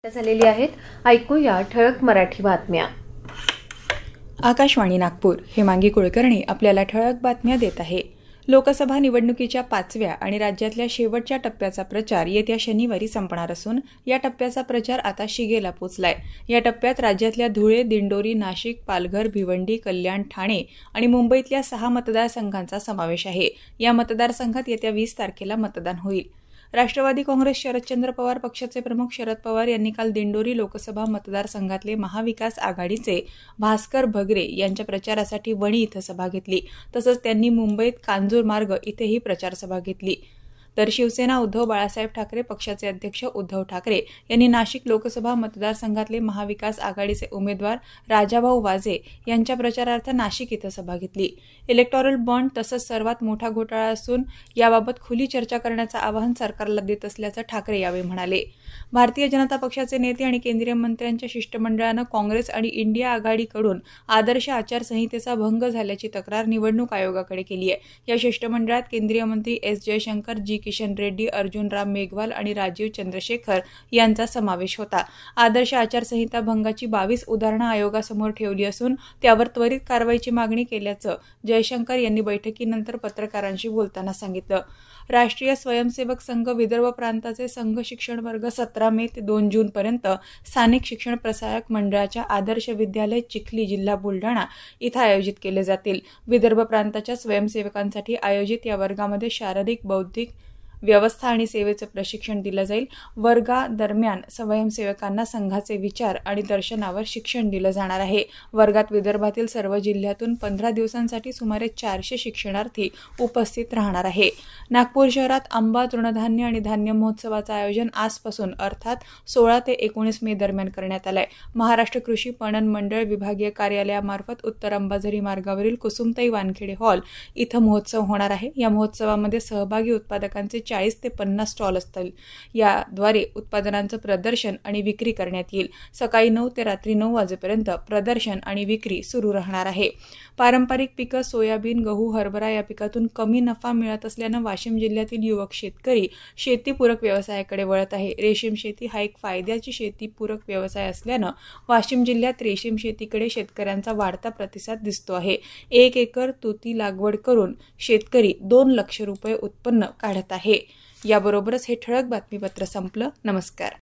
झालेली आहेत. ऐकूया ठळक मराठी बातम्या. आकाशवाणी नागपूर. हेमांगी कुलकर्णी आपल्याला ठळक बातम्या देत आहे. लोकसभा निवडणुकीच्या 5व्या आणि राज्यातल्या शेवटच्या टप्प्याचा प्रचार येत्या शनिवारी संपणार असून या टप्प्याचा प्रचार आता शिगेला पोचलाय. या टप्प्यात राज्यातल्या धुळे, दिंडोरी, नाशिक, पालघर, भिवंडी, कल्याण, ठाणे आणि मुंबईतल्या 6 मतदारसंघांचा समावेश आहे. या मतदारसंघात येत्या 20 तारखेला मतदान होईल. राष्ट्रवादी काँग्रेस शरदचंद्र पवार पक्षाचे प्रमुख शरद पवार यांनी काल दिंडोरी लोकसभा मतदारसंघातले महाविकास आघाडीचे भास्कर भगरे यांच्या प्रचारासाठी वणी इथं सभा घेतली. तसंच त्यांनी मुंबईत कांजूरमार्ग इथेही प्रचारसभा घेतली. तर शिवसेना उद्धव बाळासाहेब ठाकरे पक्षाचे अध्यक्ष उद्धव ठाकरे यांनी नाशिक लोकसभा मतदारसंघातले महाविकास आघाडीचे उमेदवार राजाभाऊ वाजे यांच्या प्रचारार्थ नाशिक इथं सभा घेतली. इलेक्टोरल बॉन्ड तसंच सर्वात मोठा घोटाळा असून याबाबत खुली चर्चा करण्याचं आवाहन सरकारला देत असल्याचं ठाकरे यावेळी म्हणाले. भारतीय जनता पक्षाचे नेते आणि केंद्रीय मंत्र्यांच्या शिष्टमंडळानं काँग्रेस आणि इंडिया आघाडीकडून आदर्श आचारसंहितेचा भंग झाल्याची तक्रार निवडणूक आयोगाकडे केली आहे. या शिष्टमंडळात केंद्रीय मंत्री एस जयशंकर, जी किशन रेड्डी, अर्जुन राम मेघवाल आणि राजीव चंद्रशेखर यांचा समावेश होता. आदर्श आचारसंहिता भंगाची 22 उदाहरणं आयोगासमोर ठेवली असून त्यावर त्वरित कारवाईची मागणी केल्याचं जयशंकर यांनी बैठकीनंतर पत्रकारांशी बोलताना सांगितलं. राष्ट्रीय स्वयंसेवक संघ विदर्भ प्रांताचे संघ शिक्षण वर्ग 17 मे ते 2 जून पर्यंत स्थानिक शिक्षण प्रसारक मंडळाच्या आदर्श विद्यालय चिखली, जिल्हा बुलढाणा इथं आयोजित केले जातील. विदर्भ प्रांताच्या स्वयंसेवकांसाठी आयोजित या वर्गामध्ये शारीरिक, बौद्धिक व्यवस्था आणि सेवेचं प्रशिक्षण दिलं जाईल. वर्गादरम्यान स्वयंसेवकांना संघाचे विचार आणि दर्शनावर शिक्षण दिलं जाणार आहे. वर्गात विदर्भातील सर्व जिल्ह्यातून 15 दिवसांसाठी सुमारे 400 शिक्षणार्थी उपस्थित राहणार आहे. नागपूर शहरात आंबा, तृणधान्य आणि धान्य महोत्सवाचं आयोजन आजपासून अर्थात 16 ते 19 मे दरम्यान करण्यात आलंय. महाराष्ट्र कृषी पणन मंडळ विभागीय कार्यालयामार्फत उत्तर अंबाझरी मार्गावरील कुसुमताई वानखेडे हॉल इथं महोत्सव होणार आहे. या महोत्सवामध्ये सहभागी उत्पादकांचे 40 ते 50 स्टॉल असतील. याद्वारे उत्पादनांचं प्रदर्शन आणि विक्री करण्यात येईल. सकाळी 9 ते रात्री 9 वाजेपर्यंत प्रदर्शन आणि विक्री सुरू राहणार आहे. पारंपरिक पिकं सोयाबीन, गहू, हरभरा या पिकातून कमी नफा मिळत असल्यानं वाशिम जिल्ह्यातील युवक शेतकरी शेतीपूरक व्यवसायाकडे वळत आहे. रेशीम शेती हा एक फायद्याची शेतीपूरक व्यवसाय असल्यानं वाशिम जिल्ह्यात रेशीम शेतीकडे शेतकऱ्यांचा वाढता प्रतिसाद दिसतो आहे. 1 एकर तुती लागवड करून शेतकरी 2 लाख रुपये उत्पन्न काढत आहे. याबरोबरच हे ठळक बातमीपत्र संपलं. नमस्कार.